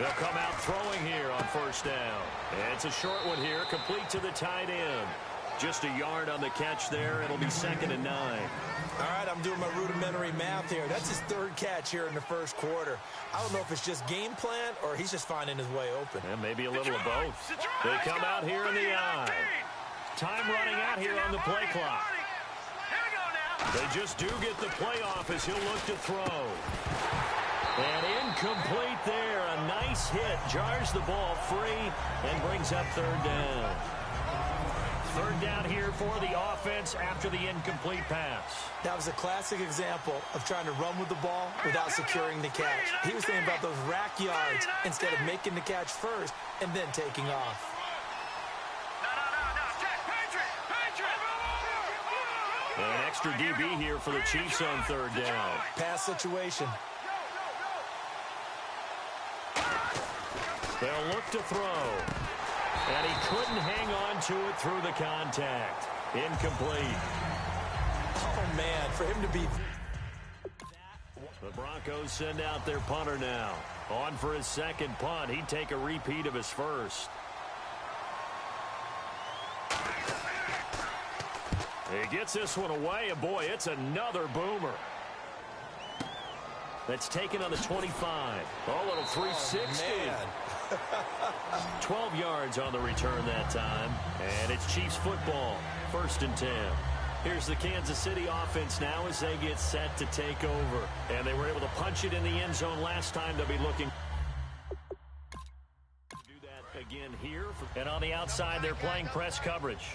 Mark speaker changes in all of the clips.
Speaker 1: They'll come out throwing here on first down. And it's a short one here, complete to the tight end. Just a yard on the catch there. It'll be 2nd and 9.
Speaker 2: All right, I'm doing my rudimentary math here. That's his 3rd catch here in the first quarter. I don't know if it's just game plan or he's just finding his way open.
Speaker 1: And maybe a little of both. They come out here in the eye. Time running out here on the play clock. They just do get the play off as he'll look to throw. And incomplete there. A nice hit. Jars the ball free and brings up 3rd down. 3rd down here for the offense after the incomplete pass.
Speaker 2: That was a classic example of trying to run with the ball without securing the catch. He was thinking about those rack yards instead of making the catch first and then taking off.
Speaker 1: An extra DB here for the Chiefs on 3rd down.
Speaker 2: Pass situation.
Speaker 1: They'll look to throw. And he couldn't hang on to it through the contact. Incomplete.
Speaker 2: Oh, man, for him to be...
Speaker 1: The Broncos send out their punter now. On for his 2nd punt. He'd take a repeat of his first. He gets this one away, and boy, it's another boomer. That's taken on the 25. Oh, little 360.
Speaker 2: Oh,
Speaker 1: 12 yards on the return that time. And it's Chiefs football. 1st and 10. Here's the Kansas City offense now as they get set to take over. And they were able to punch it in the end zone last time. They'll be looking to do that again here. And on the outside, they're playing press coverage.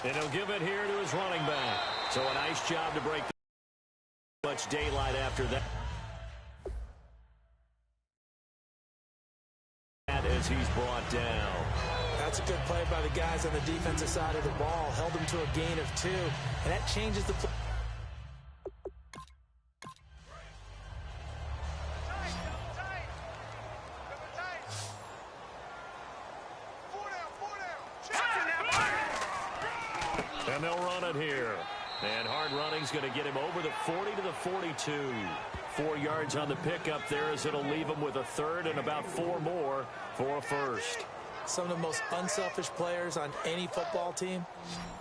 Speaker 1: And he'll give it here to his running back. So a nice job to break much daylight after that. As he's brought down.
Speaker 2: That's a good play by the guys on the defensive side of the ball. Held him to a gain of 2. And that changes the play.
Speaker 1: And they'll run it here. And hard running's going to get him over the 40 to the 42. 4 yards on the pickup there as it'll leave him with a 3rd and about 4 more for a 1st.
Speaker 2: Some of the most unselfish players on any football team,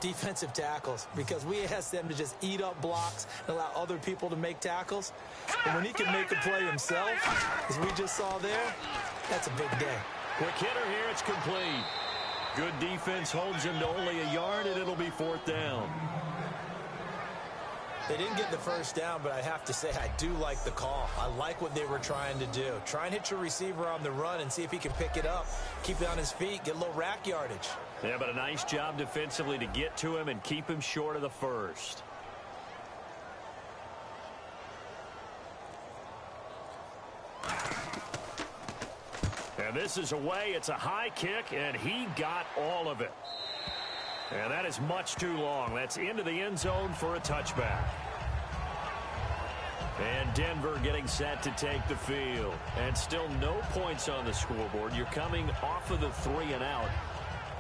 Speaker 2: defensive tackles, because we ask them to just eat up blocks and allow other people to make tackles. And when he can make a play himself, as we just saw there, that's a big day.
Speaker 1: Quick hitter here, it's complete. Good defense holds him to only a yard, and it'll be 4th down.
Speaker 2: They didn't get the 1st down, but I have to say I do like the call. I like what they were trying to do. Try and hit your receiver on the run and see if he can pick it up, keep it on his feet, get a little rack yardage.
Speaker 1: Yeah, but a nice job defensively to get to him and keep him short of the 1st. And this is away. It's a high kick, and he got all of it. And that is much too long. That's into the end zone for a touchback. And Denver getting set to take the field. And still no points on the scoreboard. You're coming off of the 3 and out.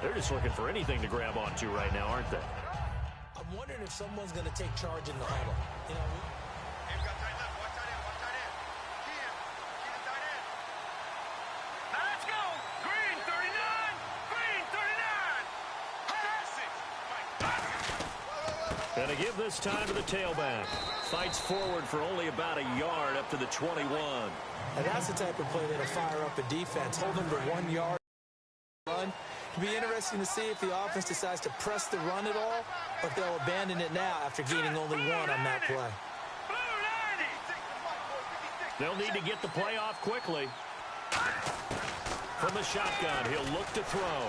Speaker 1: They're just looking for anything to grab onto right now, aren't they?
Speaker 2: I'm wondering if someone's going to take charge in the huddle. You know,
Speaker 1: And to give this time to the tailback. Fights forward for only about a yard up to the 21.
Speaker 2: And that's the type of play that'll fire up a defense. Hold them to 1 yard run. It'll be interesting to see if the offense decides to press the run at all, or if they'll abandon it now after gaining only 1 on that play.
Speaker 1: They'll need to get the play off quickly. From the shotgun, he'll look to throw.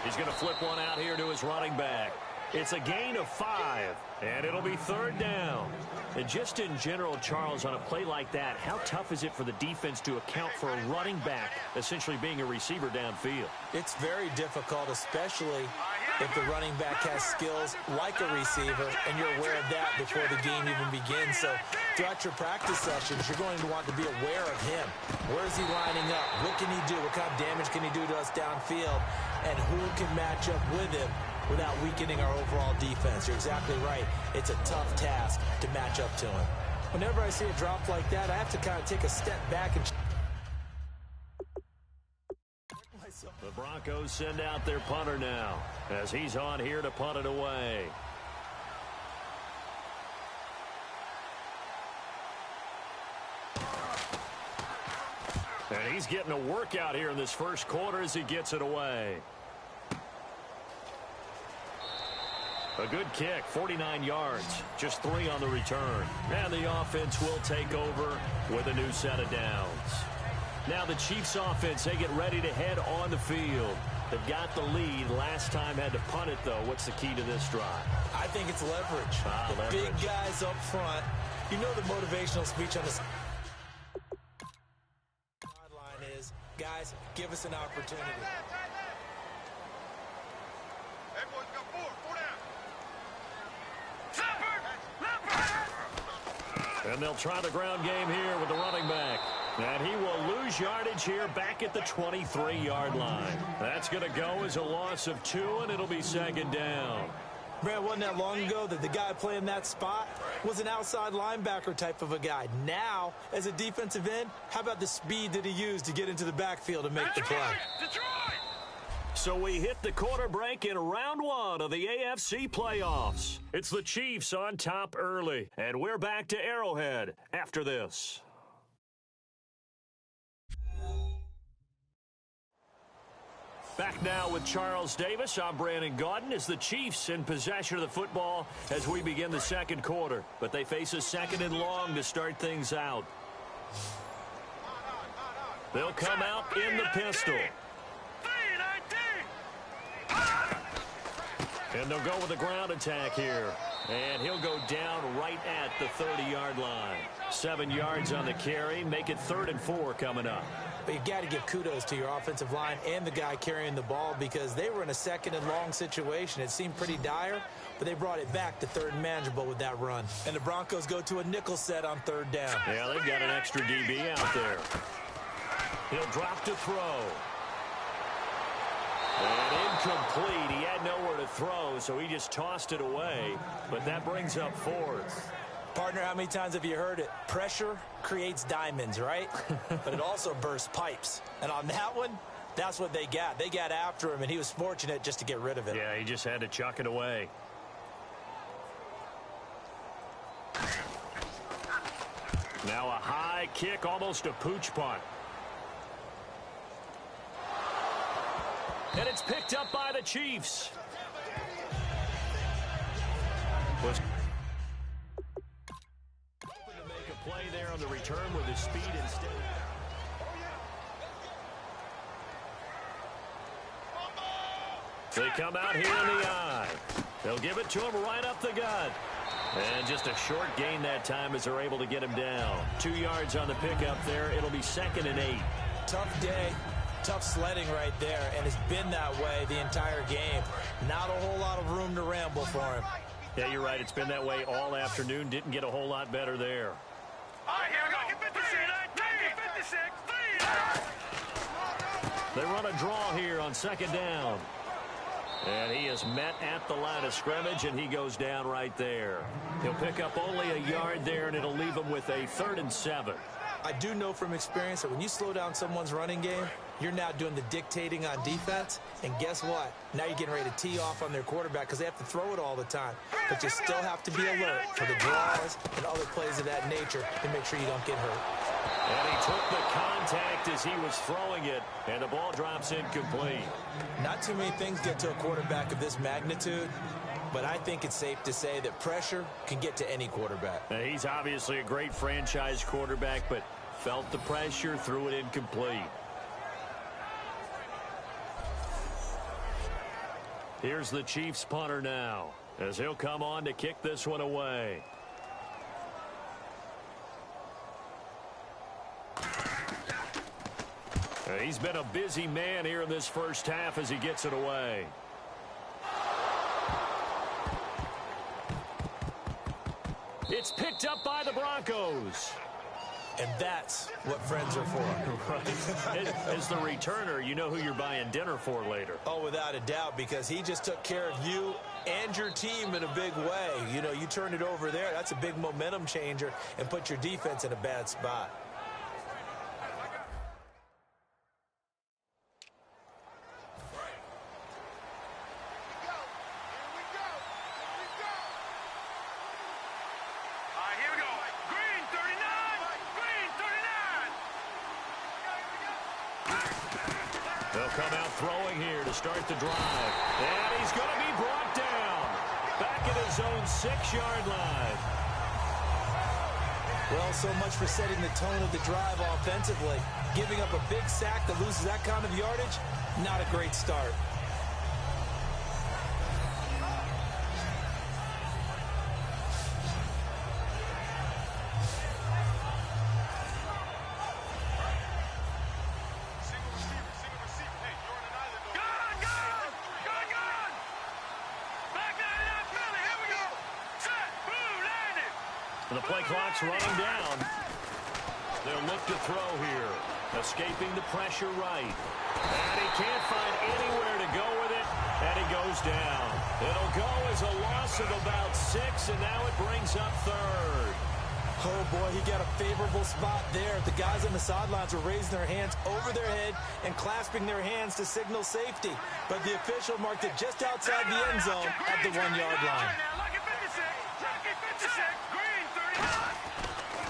Speaker 1: He's going to flip one out here to his running back. It's a gain of 5, and it'll be 3rd down. And just in general, Charles, on a play like that, how tough is it for the defense to account for a running back essentially being a receiver downfield?
Speaker 2: It's very difficult, especially if the running back has skills like a receiver, and you're aware of that before the game even begins. So throughout your practice sessions, you're going to want to be aware of him. Where is he lining up? What can he do? What kind of damage can he do to us downfield? And who can match up with him without weakening our overall defense. You're exactly right. It's a tough task to match up to him. Whenever I see a drop like that, I have to kind of take a step back and...
Speaker 1: The Broncos send out their punter now as he's on here to punt it away. And he's getting a workout here in this first quarter as he gets it away. A good kick, 49 yards, just 3 on the return. And the offense will take over with a new set of downs. Now the Chiefs offense, they get ready to head on the field. They've got the lead. Last time had to punt it, though. What's the key to this drive?
Speaker 2: I think it's leverage.
Speaker 1: Leverage.
Speaker 2: Big guys up front. You know the motivational speech on the sideline is, guys, give us an opportunity.
Speaker 1: And they'll try the ground game here with the running back. And he will lose yardage here back at the 23-yard line. That's going to go as a loss of 2, and it'll be second down.
Speaker 2: Man, wasn't that long ago that the guy playing that spot was an outside linebacker type of a guy. Now, as a defensive end, how about the speed that he used to get into the backfield and make the play?
Speaker 1: So we hit the quarter break in round 1 of the AFC playoffs. It's the Chiefs on top early, and we're back to Arrowhead after this. Back now with Charles Davis. I'm Brandon Gaudin as the Chiefs in possession of the football as we begin the second quarter. But they face a second and long to start things out. They'll come out in the pistol. And they'll go with a ground attack here. And he'll go down right at the 30-yard line. 7 yards on the carry. Make it 3rd and 4 coming up.
Speaker 2: But you've got to give kudos to your offensive line and the guy carrying the ball because they were in a second and long situation. It seemed pretty dire, but they brought it back to 3rd and manageable with that run. And the Broncos go to a nickel set on 3rd down.
Speaker 1: Yeah, they've got an extra DB out there. He'll drop to throw. And incomplete. He had nowhere to throw, so he just tossed it away. But that brings up 4th.
Speaker 2: Partner, how many times have you heard it? Pressure creates diamonds, right? But it also bursts pipes. And on that one, that's what they got. They got after him, and he was fortunate just to get rid of it.
Speaker 1: Yeah, he just had to chuck it away. Now a high kick, almost a pooch punt. And it's picked up by the Chiefs. Was hoping to make a play there on the return with his speed instead. They come out here in the eye. They'll give it to him right up the gut. And just a short gain that time as they're able to get him down. 2 yards on the pickup there. It'll be 2nd and 8.
Speaker 2: Tough day. Tough sledding right there, and it's been that way the entire game. Not a whole lot of room to ramble for him.
Speaker 1: Yeah, you're right. It's been that way all afternoon. Didn't get a whole lot better there. They run a draw here on 2nd down. And he is met at the line of scrimmage, and he goes down right there. He'll pick up only a yard there, and it'll leave him with a 3rd and 7.
Speaker 2: I do know from experience that when you slow down someone's running game, you're now doing the dictating on defense. And guess what? Now you're getting ready to tee off on their quarterback because they have to throw it all the time. But you still have to be alert for the draws and other plays of that nature to make sure you don't get hurt.
Speaker 1: And he took the contact as he was throwing it, and the ball drops incomplete.
Speaker 2: Not too many things get to a quarterback of this magnitude, but I think it's safe to say that pressure can get to any quarterback.
Speaker 1: Now, he's obviously a great franchise quarterback, but felt the pressure, threw it incomplete. Here's the Chiefs punter now, as he'll come on to kick this one away. He's been a busy man here in this first half as he gets it away. It's picked up by the Broncos.
Speaker 2: And that's what friends are for.
Speaker 1: Right. As the returner, you know who you're buying dinner for later.
Speaker 2: Oh, without a doubt, because he just took care of you and your team in a big way. You know, you turned it over there. That's a big momentum changer and put your defense in a bad spot.
Speaker 1: They'll come out throwing here to start the drive. And he's going to be brought down. Back at his own 6-yard line.
Speaker 2: Well, so much for setting the tone of the drive offensively. Giving up a big sack that loses that kind of yardage, not a great start.
Speaker 1: The play clock's running down. They'll look to throw here. Escaping the pressure right. And he can't find anywhere to go with it. And he goes down. It'll go as a loss of about 6, and now it brings up 3rd.
Speaker 2: Oh, boy, he got a favorable spot there. The guys on the sidelines were raising their hands over their head and clasping their hands to signal safety. But the official marked it just outside the end zone at the 1-yard line.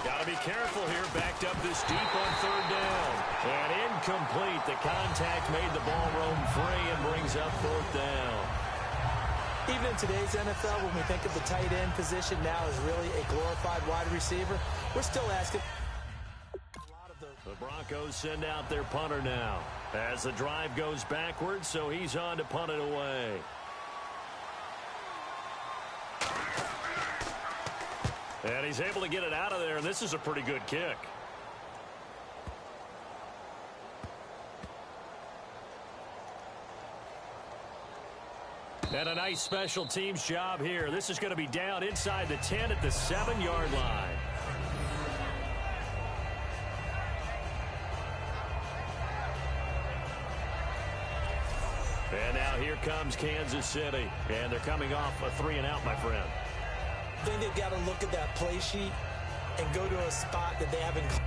Speaker 1: Got to be careful here, backed up this deep on 3rd down. And incomplete. The contact made the ball roam free and brings up 4th down.
Speaker 2: Even in today's NFL, when we think of the tight end position now as really a glorified wide receiver, we're still asking a lot of
Speaker 1: the Broncos send out their punter now as the drive goes backwards, so he's on to punt it away. And he's able to get it out of there, and this is a pretty good kick. And a nice special teams job here. This is going to be down inside the 10 at the 7-yard line. And now here comes Kansas City. And they're coming off a 3-and-out, my friend.
Speaker 2: I think they've got to look at that play sheet and go to a spot that they haven't.
Speaker 3: Hey,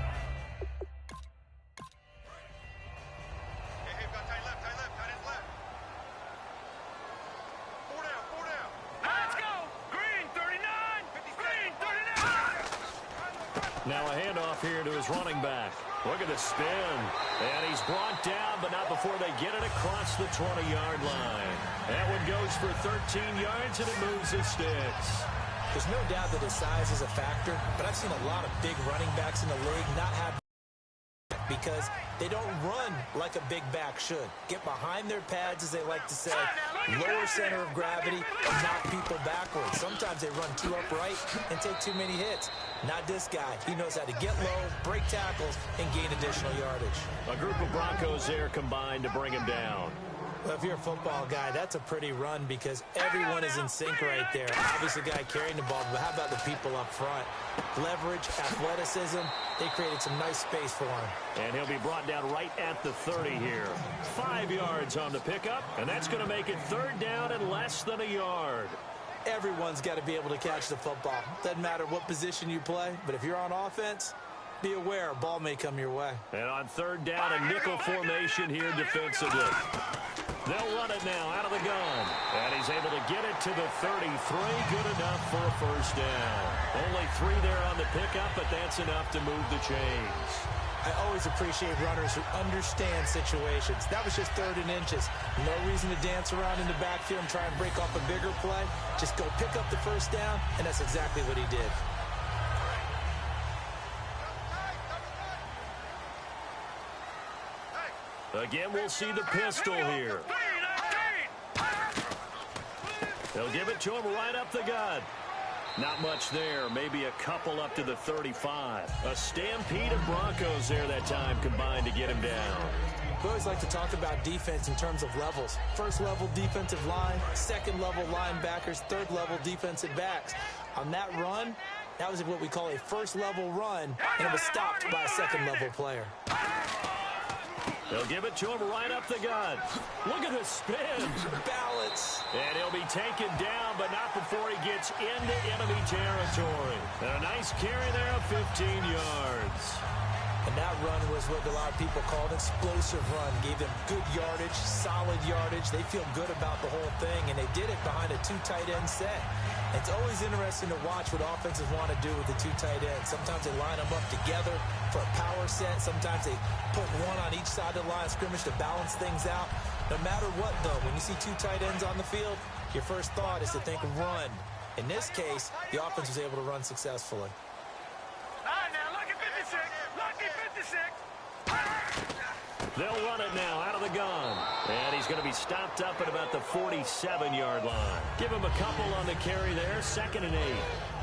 Speaker 3: tight left, tight ends left. 4 down.
Speaker 4: Let's go! Green 39! Green 39!
Speaker 1: Now a handoff here to his running back. Look at the spin. And he's brought down, but not before they get it across the 20-yard line. That one goes for 13 yards, and it moves the sticks.
Speaker 2: There's no doubt that his size is a factor, but I've seen a lot of big running backs in the league not have because they don't run like a big back should. Get behind their pads, as they like to say, lower center of gravity, and knock people backwards. Sometimes they run too upright and take too many hits. Not this guy. He knows how to get low, break tackles, and gain additional yardage.
Speaker 1: A group of Broncos there combined to bring him down.
Speaker 2: Well, if you're a football guy, that's a pretty run because everyone is in sync right there. Obviously, the guy carrying the ball, but how about the people up front? Leverage, athleticism, they created some nice space for him.
Speaker 1: And he'll be brought down right at the 30 here. 5 yards on the pickup, and that's going to make it 3rd down and less than a yard.
Speaker 2: Everyone's got to be able to catch the football. Doesn't matter what position you play, but if you're on offense, be aware a ball may come your way.
Speaker 1: And on 3rd down, a nickel formation here defensively. They'll run it now out of the gun. And he's able to get it to the 33. Good enough for a 1st down. Only 3 there on the pickup, but that's enough to move the chains.
Speaker 2: I always appreciate runners who understand situations. That was just 3rd and inches. No reason to dance around in the backfield and try and break off a bigger play. Just go pick up the 1st down, and that's exactly what he did.
Speaker 1: Again, we'll see the pistol here. They'll give it to him right up the gut. Not much there. Maybe a couple up to the 35. A stampede of Broncos there that time combined to get him down.
Speaker 2: We always like to talk about defense in terms of levels. 1st level defensive line, 2nd level linebackers, 3rd level defensive backs. On that run, That was what we call a first-level run, and it was stopped by a second-level player.
Speaker 1: They'll give it to him right up the gut. Look at the spin.
Speaker 2: Balance.
Speaker 1: And he'll be taken down, but not before he gets into enemy territory. And a nice carry there of 15 yards.
Speaker 2: And that run was what a lot of people call an explosive run. Gave them good yardage, solid yardage. They feel good about the whole thing, and they did it behind a two tight end set. It's always interesting to watch what offenses want to do with the two tight ends. Sometimes they line them up together for a power set. Sometimes they put one on each side of the line of scrimmage to balance things out. No matter what, though, when you see two tight ends on the field, your first thought is to think run. In this case, the offense was able to run successfully.
Speaker 4: All right, now, lucky 56. Lucky 56.
Speaker 1: They'll run it now out of the gun. And he's going to be stopped up at about the 47-yard line. Give him a couple on the carry there, 2nd and 8.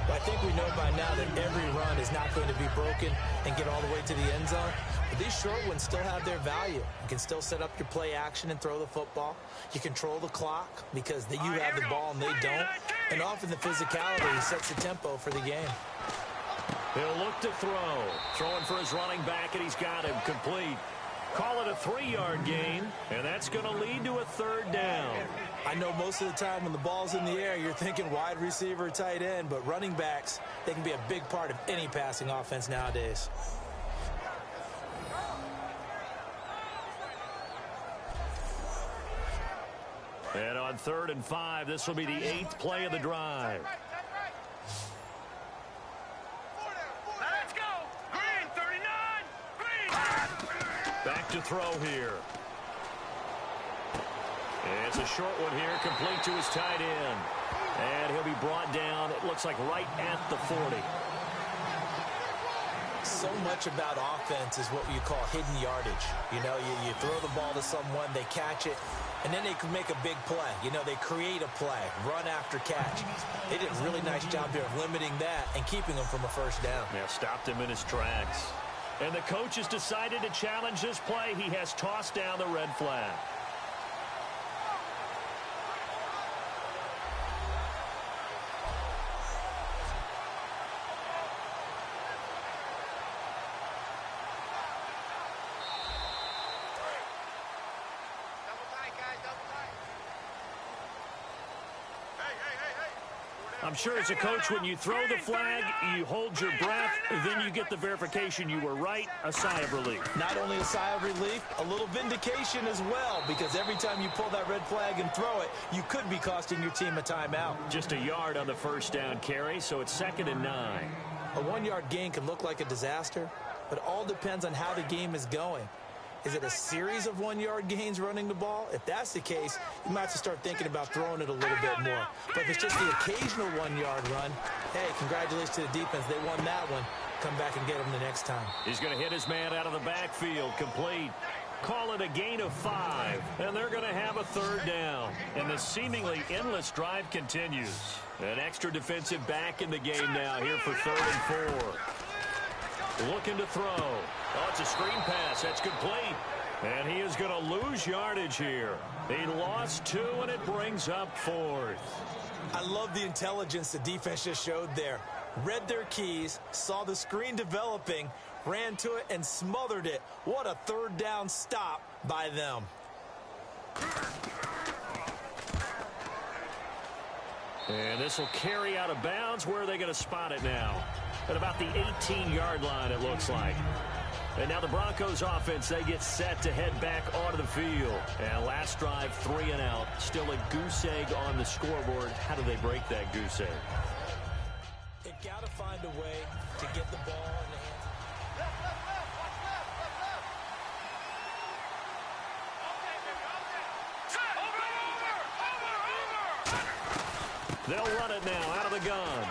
Speaker 2: But I think we know by now that every run is not going to be broken and get all the way to the end zone. But these short ones still have their value. You can still set up your play action and throw the football. You control the clock because you have the ball and they don't. And often the physicality sets the tempo for the game.
Speaker 1: He'll look to throw. Throwing for his running back, and he's got him complete. Call it a 3-yard gain, and that's going to lead to a 3rd down.
Speaker 2: I know most of the time when the ball's in the air, you're thinking wide receiver, tight end, but running backs, they can be a big part of any passing offense nowadays.
Speaker 1: And on 3rd and 5, this will be the 8th play of the drive.
Speaker 4: Let's go. Green, 39. Green.
Speaker 1: Back to throw here. It's a short one here, complete to his tight end. And he'll be brought down, it looks like right at the 40.
Speaker 2: So much about offense is what you call hidden yardage. You know, you throw the ball to someone, they catch it, and then they can make a big play. You know, they create a play, run after catch. They did a really nice job here of limiting that and keeping them from a first down.
Speaker 1: Yeah, stopped him in his tracks. And the coach has decided to challenge this play. He has tossed down the red flag. I'm sure as a coach, when you throw the flag, you hold your breath, then you get the verification you were right, a sigh of relief.
Speaker 2: Not only a sigh of relief, a little vindication as well, because every time you pull that red flag and throw it, you could be costing your team a timeout.
Speaker 1: Just a yard on the first down carry, so it's 2nd and 9.
Speaker 2: A 1-yard gain can look like a disaster, but it all depends on how the game is going. Is it a series of 1-yard gains running the ball? If that's the case, you might have to start thinking about throwing it a little bit more. But if it's just the occasional 1-yard run, hey, congratulations to the defense. They won that one. Come back and get them the next time.
Speaker 1: He's going to hit his man out of the backfield, complete. Call it a gain of 5, and they're going to have a 3rd down. And the seemingly endless drive continues. An extra defensive back in the game now here for 3rd and 4. Looking to throw. Oh, it's a screen pass. That's complete. And he is going to lose yardage here. He lost 2, and it brings up 4th.
Speaker 2: I love the intelligence the defense just showed there. Read their keys, saw the screen developing, ran to it, and smothered it. What a 3rd down stop by them.
Speaker 1: And this will carry out of bounds. Where are they going to spot it now? At about the 18-yard line, it looks like. And now the Broncos offense, they get set to head back onto the field. And last drive, 3 and out. Still a goose egg on the scoreboard. How do they break that goose egg?
Speaker 2: They've got to find a way to get the ball in the hands.
Speaker 1: They'll run it now out of the gun.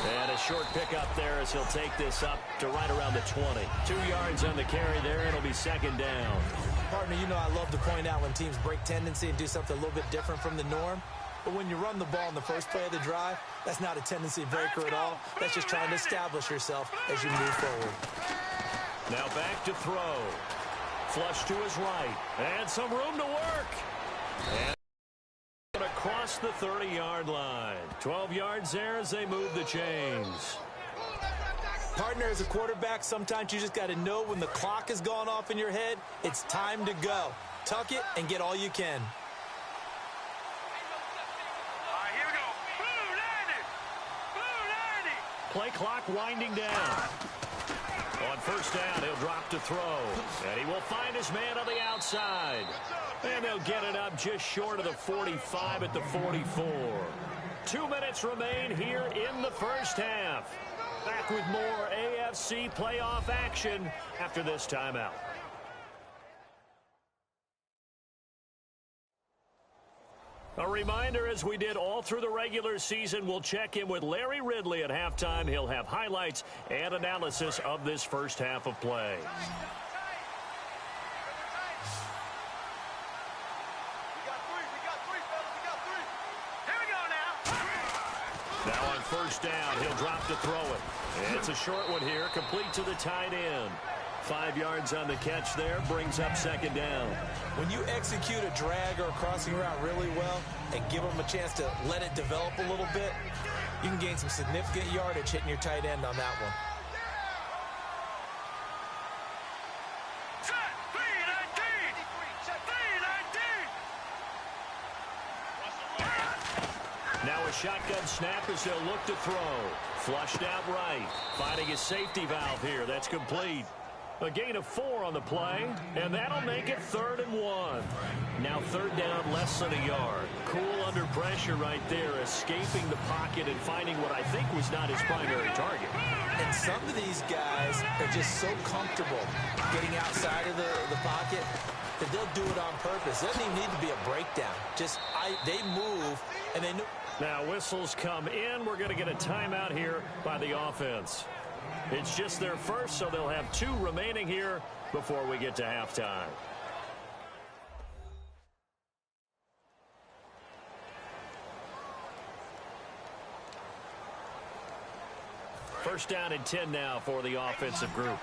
Speaker 1: And a short pickup there as he'll take this up to right around the 20. 2 yards on the carry there. It'll be 2nd down.
Speaker 2: Partner, you know I love to point out when teams break tendency and do something a little bit different from the norm. But when you run the ball in the first play of the drive, that's not a tendency breaker at all. That's just trying to establish yourself as you move forward.
Speaker 1: Now back to throw. Flush to his right. And some room to work. And across the 30-yard line. 12 yards there as they move the chains.
Speaker 2: Partner, as a quarterback, sometimes you just got to know when the clock has gone off in your head, it's time to go. Tuck it and get all you can.
Speaker 4: All right, here we go. Blue 90. Blue 90.
Speaker 1: Play clock winding down. On first down, he'll drop to throw. And he will find his man on the outside. And they'll get it up just short of the 45 at the 44. 2 minutes remain here in the first half. Back with more AFC playoff action after this timeout. A reminder, as we did all through the regular season, we'll check in with Larry Ridley at halftime. He'll have highlights and analysis of this first half of play. Now on first down, he'll drop to throw it. And it's a short one here, complete to the tight end. 5 yards on the catch there, brings up second down.
Speaker 2: When you execute a drag or a crossing route really well and give them a chance to let it develop a little bit, you can gain some significant yardage hitting your tight end on that one.
Speaker 1: Now a shotgun snap as they'll look to throw. Flushed out right. Finding his safety valve here. That's complete. A gain of 4 on the play, and that'll make it 3rd and 1. Now third down, less than a yard. Cool under pressure right there, escaping the pocket and finding what I think was not his primary target.
Speaker 2: And some of these guys are just so comfortable getting outside of the pocket that they'll do it on purpose. It doesn't even need to be a breakdown. They move, and they know.
Speaker 1: Now whistles come in. We're going to get a timeout here by the offense. It's just their first, so they'll have 2 remaining here before we get to halftime. First down and 10 now for the offensive group.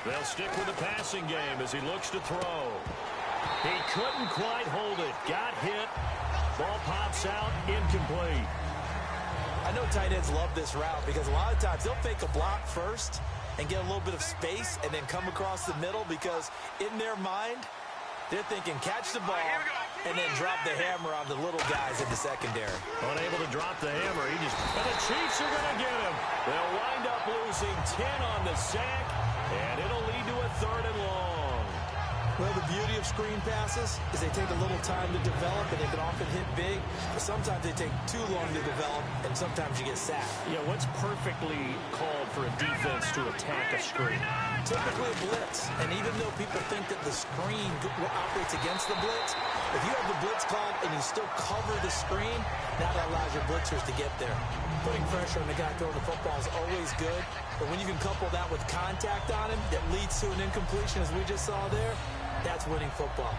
Speaker 1: They'll stick with the passing game as he looks to throw. He couldn't quite hold it. Got hit. Ball pops out. Incomplete.
Speaker 2: I know tight ends love this route because a lot of times they'll fake a block first and get a little bit of space and then come across the middle because in their mind, they're thinking catch the ball and then drop the hammer on the little guys in the secondary.
Speaker 1: Unable to drop the hammer. And the Chiefs are going to get him. They'll wind up losing 10 on the sack, and it'll lead to a 3rd and long.
Speaker 2: Well, the beauty of screen passes is they take a little time to develop, and they can often hit big, but sometimes they take too long to develop, and sometimes you get sacked.
Speaker 1: Yeah, what's perfectly called for a defense to attack a screen?
Speaker 2: Typically a blitz, and even though people think that the screen operates against the blitz, if you have the blitz called and you still cover the screen, that allows your blitzers to get there. Putting pressure on the guy throwing the football is always good, but when you can couple that with contact on him that leads to an incompletion, as we just saw there, that's winning football.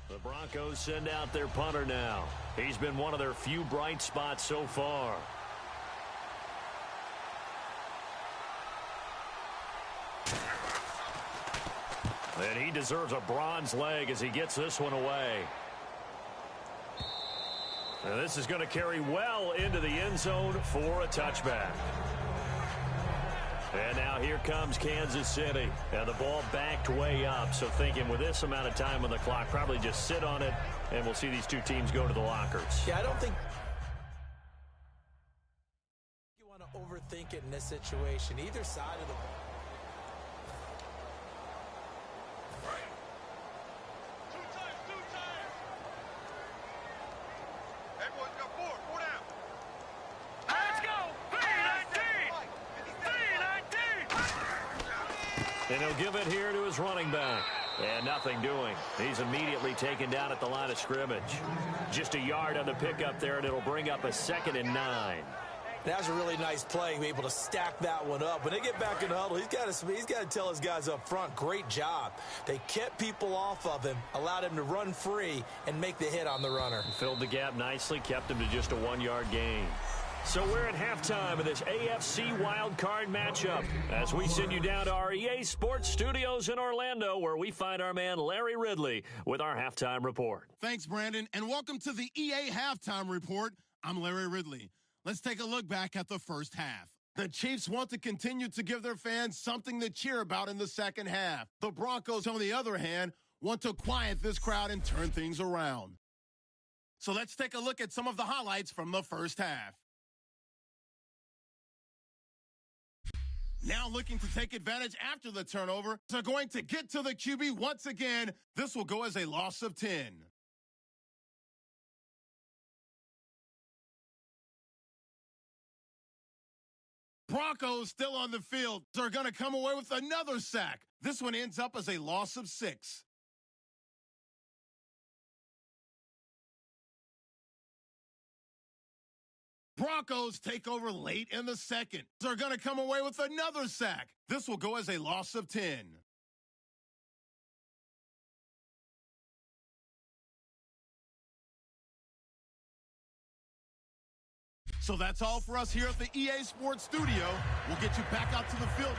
Speaker 1: The Broncos send out their punter now. He's been one of their few bright spots so far. And he deserves a bronze leg as he gets this one away. And this is going to carry well into the end zone for a touchback. And now here comes Kansas City. And the ball backed way up. So thinking with this amount of time on the clock, probably just sit on it, and we'll see these two teams go to the lockers.
Speaker 2: Yeah, I don't think you want to overthink it in this situation. Either side of the ball.
Speaker 1: And he'll give it here to his running back. And nothing doing. He's immediately taken down at the line of scrimmage. Just a yard on the pickup there, and it'll bring up a 2nd and 9.
Speaker 2: That was a really nice play, be able to stack that one up. When they get back in the huddle, he's got to tell his guys up front, great job. They kept people off of him, allowed him to run free and make the hit on the runner.
Speaker 1: Filled the gap nicely, kept him to just a 1-yard gain. So we're at halftime of this AFC wildcard matchup as we send you down to our EA Sports Studios in Orlando, where we find our man Larry Ridley with our halftime report.
Speaker 5: Thanks, Brandon, and welcome to the EA Halftime Report. I'm Larry Ridley. Let's take a look back at the first half. The Chiefs want to continue to give their fans something to cheer about in the second half. The Broncos, on the other hand, want to quiet this crowd and turn things around. So let's take a look at some of the highlights from the first half. Now looking to take advantage after the turnover. They're going to get to the QB once again. This will go as a loss of 10. Broncos still on the field. They're going to come away with another sack. This one ends up as a loss of 6. Broncos take over late in the second. They're going to come away with another sack. This will go as a loss of 10. So that's all for us here at the EA Sports Studio. We'll get you back out to the field.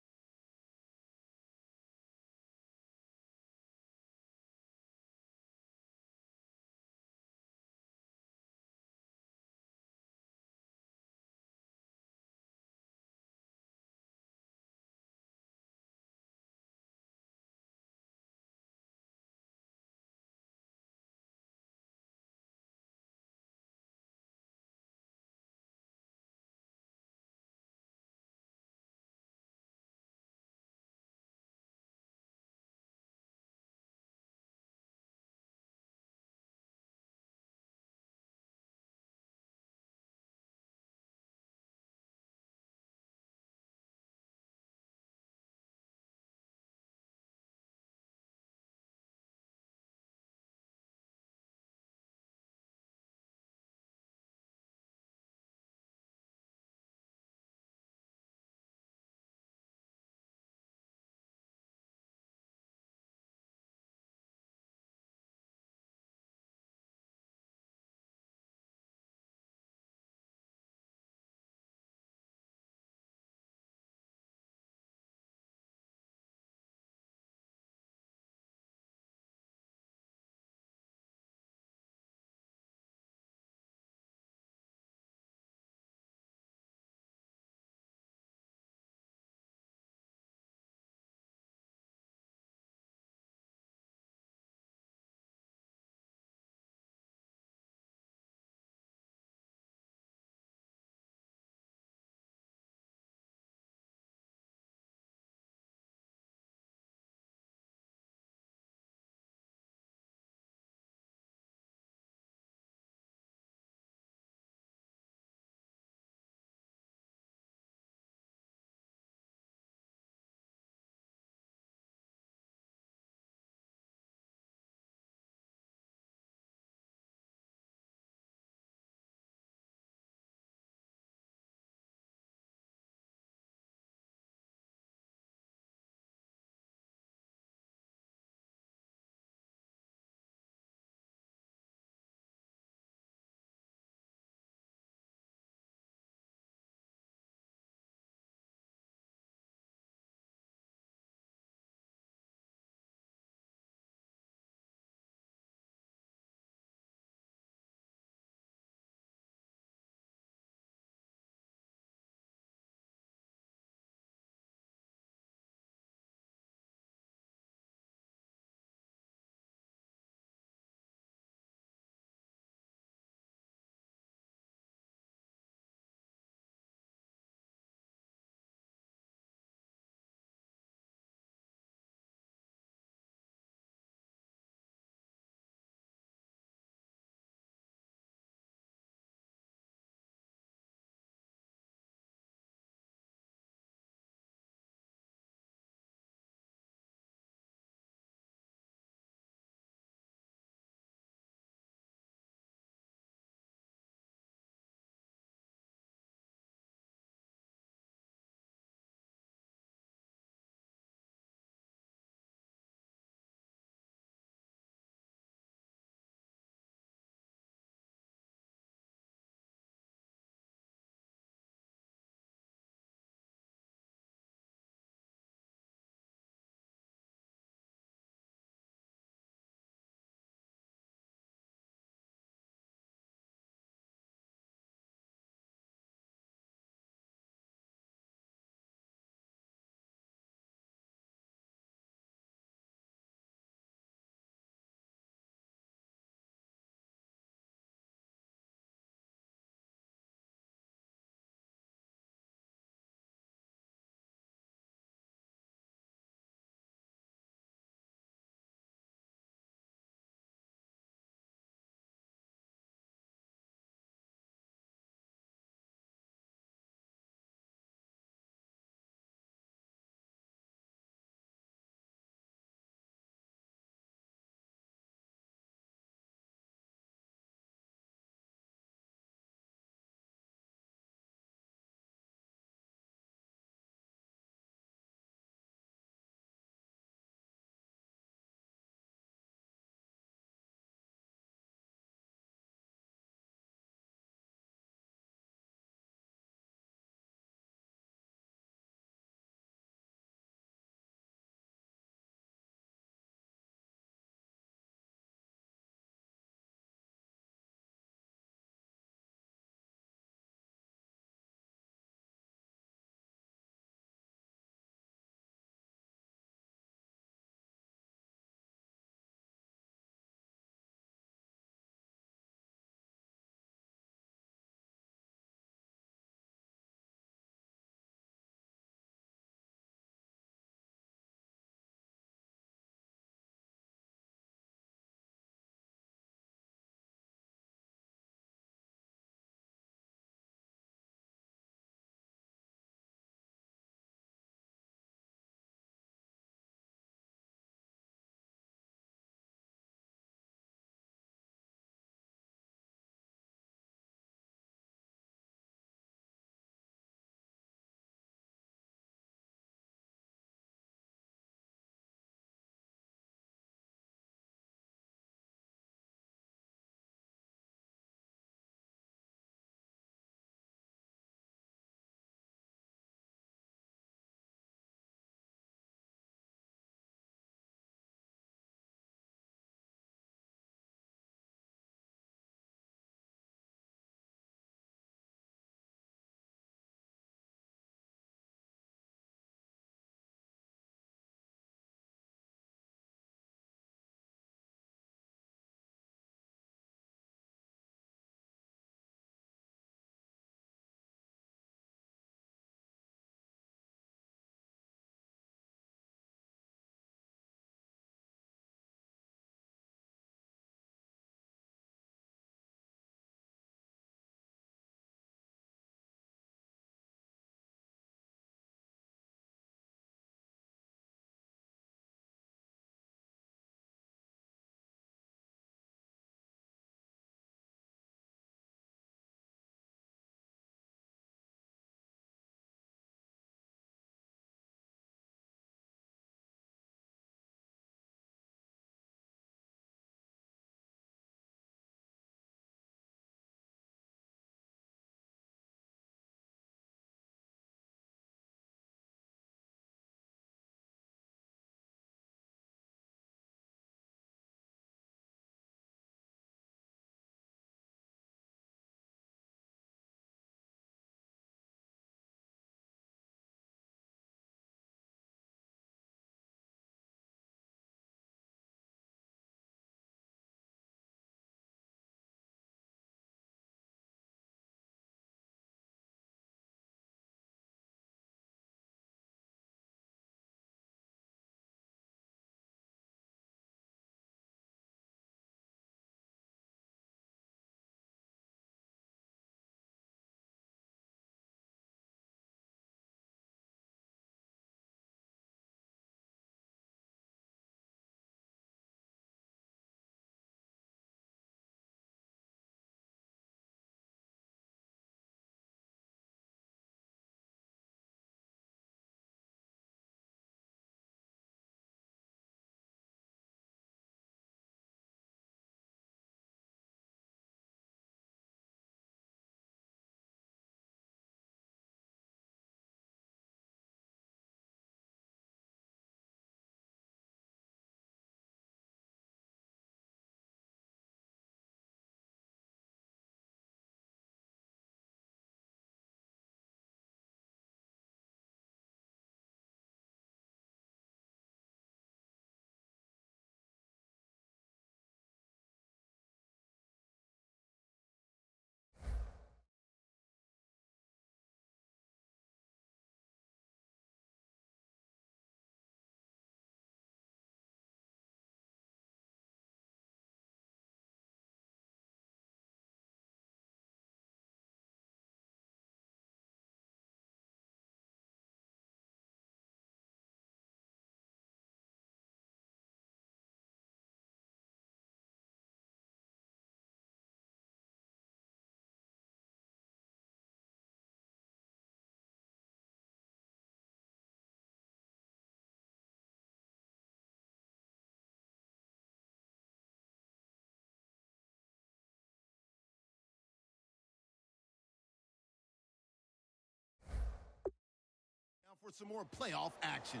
Speaker 5: for some more playoff action.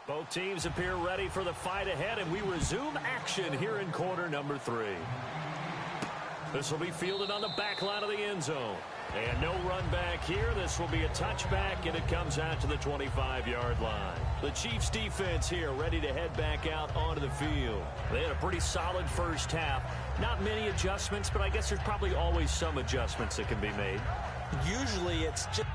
Speaker 1: Both teams appear ready for the fight ahead, and we resume action here in quarter number 3. This will be fielded on the back line of the end zone. And no run back here. This will be a touchback, and it comes out to the 25-yard line. The Chiefs defense here ready to head back out onto the field. They had a pretty solid first half. Not many adjustments, but I guess there's probably always some adjustments that can be made.
Speaker 2: Usually it's just